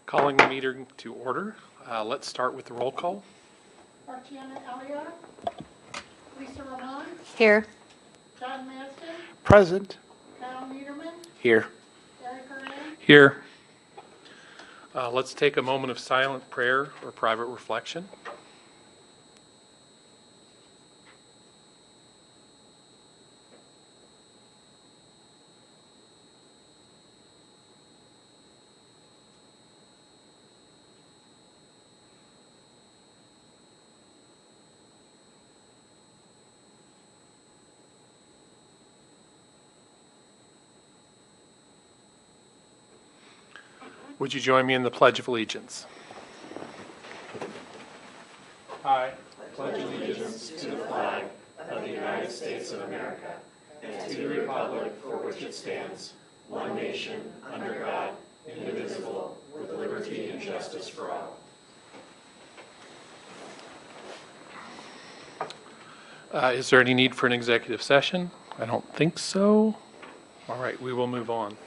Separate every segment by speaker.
Speaker 1: Calling the meeting to order. Let's start with the roll call.
Speaker 2: Marciana Elliott, Lisa Ramon,
Speaker 3: Here.
Speaker 2: John Maston,
Speaker 4: Present.
Speaker 2: Kyle Niederman,
Speaker 4: Here.
Speaker 2: Eric Horan.
Speaker 1: Here. Let's take a moment of silent prayer or private reflection. Would you join me in the Pledge of Allegiance? I pledge allegiance to the flag of the United States of America and to the republic for which it stands, one nation, under God, indivisible, with liberty and justice for all. Is there any need for an executive session? I don't think so. All right, we will move on.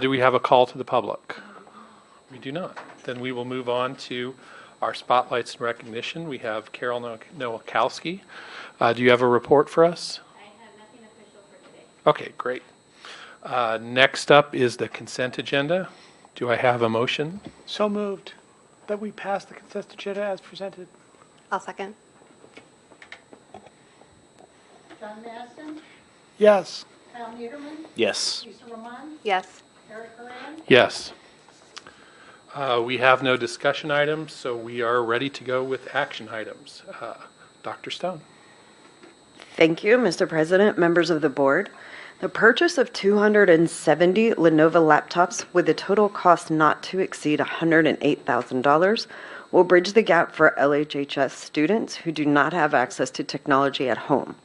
Speaker 1: Do we have a call to the public? We do not. Then we will move on to our spotlights and recognition. We have Carol Nowakowski. Do you have a report for us?
Speaker 3: I have nothing official for today.
Speaker 1: Okay, great. Next up is the consent agenda. Do I have a motion?
Speaker 4: So moved that we pass the consent agenda as presented.
Speaker 3: I'll second.
Speaker 2: John Maston,
Speaker 4: Yes.
Speaker 2: Kyle Niederman,
Speaker 4: Yes.
Speaker 2: Lisa Ramon,
Speaker 3: Yes.
Speaker 2: Eric Horan.
Speaker 1: Yes. We have no discussion items, so we are ready to go with action items. Dr. Stone.
Speaker 5: Thank you, Mr. President, members of the board. The purchase of 270 Lenovo laptops with a total cost not to exceed $108,000 will bridge the gap for LHHS students who do not have access to technology at home.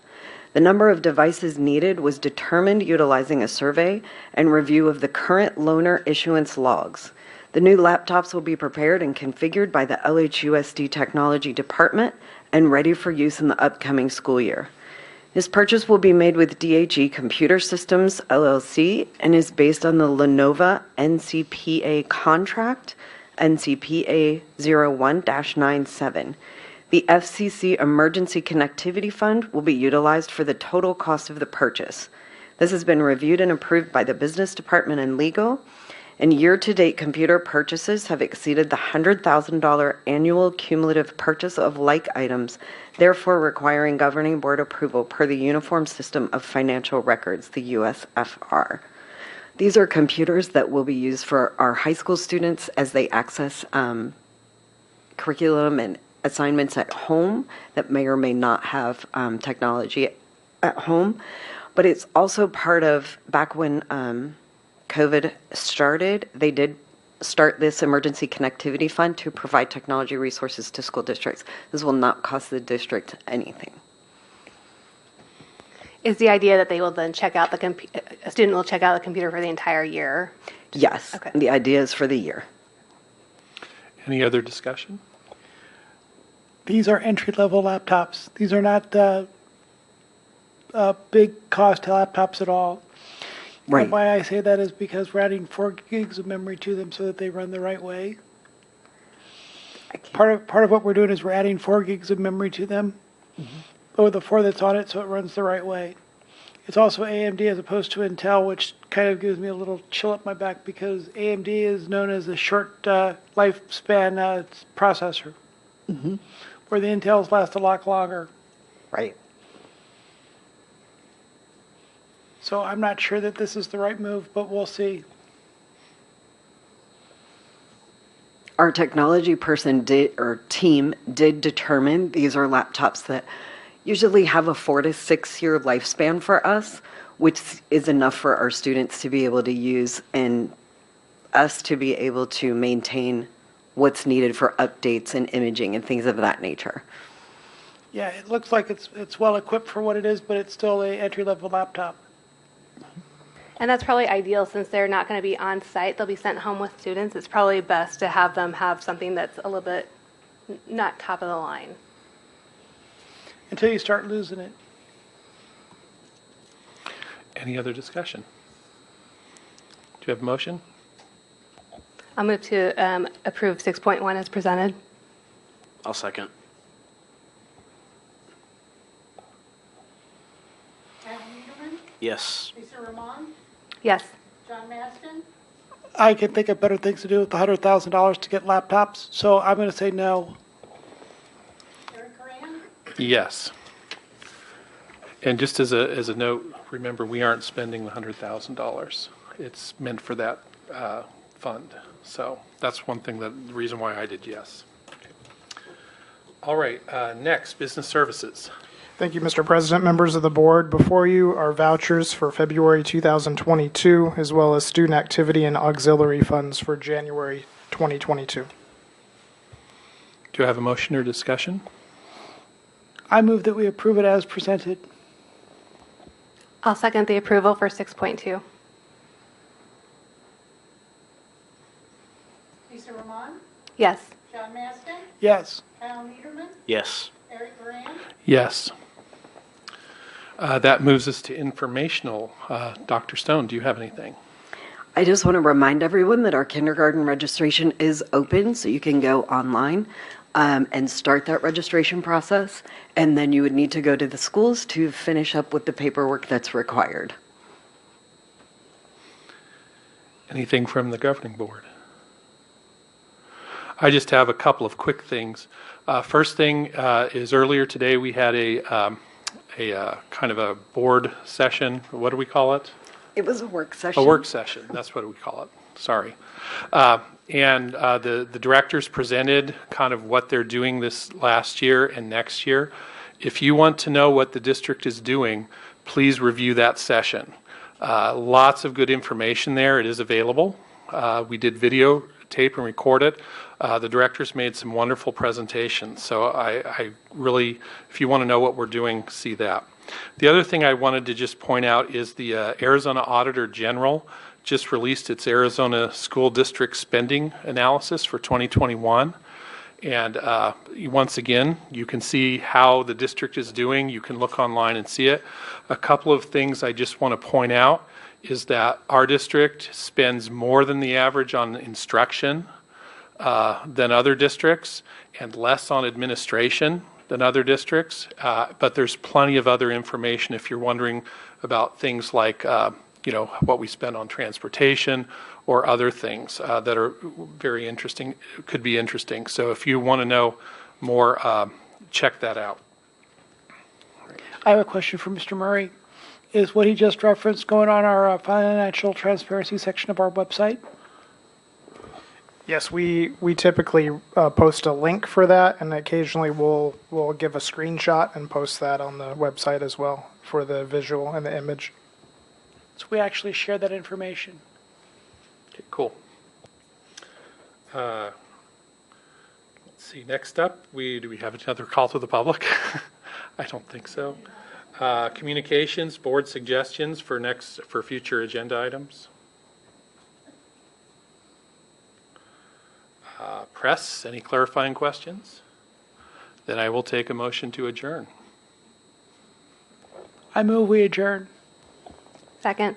Speaker 5: The number of devices needed was determined utilizing a survey and review of the current loaner issuance logs. The new laptops will be prepared and configured by the LHUSD Technology Department and ready for use in the upcoming school year. This purchase will be made with DHE Computer Systems, LLC, and is based on the Lenovo NCPA contract, NCPA 01-97. The FCC Emergency Connectivity Fund will be utilized for the total cost of the purchase. This has been reviewed and approved by the Business Department and Legal, and year-to-date computer purchases have exceeded the $100,000 annual cumulative purchase of like items, therefore requiring governing board approval per the Uniform System of Financial Records, the USFR. These are computers that will be used for our high school students as they access curriculum and assignments at home that may or may not have technology at home. But it's also part of, back when COVID started, they did start this emergency connectivity fund to provide technology resources to school districts. This will not cost the district anything.
Speaker 3: Is the idea that they will then check out a student will check out the computer for the entire year?
Speaker 5: Yes,
Speaker 3: Okay.
Speaker 5: the idea is for the year.
Speaker 1: Any other discussion?
Speaker 4: These are entry-level laptops. These are not big cost laptops at all.
Speaker 5: Right.
Speaker 4: And why I say that is because we're adding 4 gigs of memory to them so that they run the right way.
Speaker 5: I can't-
Speaker 4: Part of what we're doing is we're adding 4 gigs of memory to them. Or the 4 that's on it, so it runs the right way. It's also AMD as opposed to Intel, which kind of gives me a little chill up my back because AMD is known as a short lifespan processor, where the Intels last a lot longer.
Speaker 5: Right.
Speaker 4: So I'm not sure that this is the right move, but we'll see.
Speaker 5: Our technology team did determine these are laptops that usually have a 4 to 6 year lifespan for us, which is enough for our students to be able to use and us to be able to maintain what's needed for updates and imaging and things of that nature.
Speaker 4: Yeah, it looks like it's well equipped for what it is, but it's still a entry-level laptop.
Speaker 3: And that's probably ideal since they're not going to be on site. They'll be sent home with students. It's probably best to have them have something that's a little bit not top of the line.
Speaker 4: Until you start losing it.
Speaker 1: Any other discussion? Do you have a motion?
Speaker 3: I'll move to approve 6.1 as presented.
Speaker 6: I'll second.
Speaker 2: Kyle Niederman,
Speaker 6: Yes.
Speaker 2: Lisa Roman,
Speaker 3: Yes.
Speaker 2: John Maston,
Speaker 4: I can think of better things to do with the $100,000 to get laptops, so I'm going to say no.
Speaker 2: Gary Coran,
Speaker 1: Yes. And just as a note, remember, we aren't spending the $100,000. It's meant for that fund. So that's one thing, the reason why I did yes. All right, next, business services.
Speaker 7: Thank you, Mr. President, members of the board. Before you are vouchers for February 2022, as well as student activity and auxiliary funds for January 2022.
Speaker 1: Do I have a motion or discussion?
Speaker 4: I move that we approve it as presented.
Speaker 3: I'll second the approval for 6.2.
Speaker 2: Lisa Roman,
Speaker 3: Yes.
Speaker 2: John Maston,
Speaker 4: Yes.
Speaker 2: Kyle Niederman,
Speaker 6: Yes.
Speaker 2: Gary Coran,
Speaker 1: Yes. That moves us to informational. Dr. Stone, do you have anything?
Speaker 5: I just want to remind everyone that our kindergarten registration is open, so you can go online and start that registration process. And then you would need to go to the schools to finish up with the paperwork that's required.
Speaker 1: Anything from the governing board? I just have a couple of quick things. First thing is earlier today we had a kind of a board session. What do we call it?
Speaker 5: It was a work session.
Speaker 1: A work session, that's what we call it, sorry. And the directors presented kind of what they're doing this last year and next year. If you want to know what the district is doing, please review that session. Lots of good information there, it is available. We did videotape and record it. The directors made some wonderful presentations, so I really, if you want to know what we're doing, see that. The other thing I wanted to just point out is the Arizona Auditor General just released its Arizona School District Spending Analysis for 2021. And once again, you can see how the district is doing. You can look online and see it. A couple of things I just want to point out is that our district spends more than the average on instruction than other districts and less on administration than other districts. But there's plenty of other information if you're wondering about things like what we spend on transportation or other things that are very interesting, could be interesting. So if you want to know more, check that out.
Speaker 4: I have a question for Mr. Murray. Is what he just referenced going on our financial transparency section of our website?
Speaker 7: Yes, we typically post a link for that, and occasionally we'll give a screenshot and post that on the website as well for the visual and the image.
Speaker 4: So we actually share that information.
Speaker 1: Okay, cool. Let's see, next up, do we have another call to the public? I don't think so. Communications, board suggestions for future agenda items. Press, any clarifying questions? Then I will take a motion to adjourn.
Speaker 4: I move we adjourn.
Speaker 3: Second.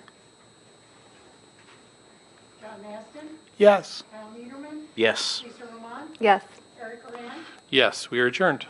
Speaker 2: John Maston,
Speaker 4: Yes.
Speaker 2: Kyle Niederman,
Speaker 6: Yes.
Speaker 2: Lisa Roman,
Speaker 3: Yes.
Speaker 2: Gary Coran.
Speaker 1: Yes, we are adjourned.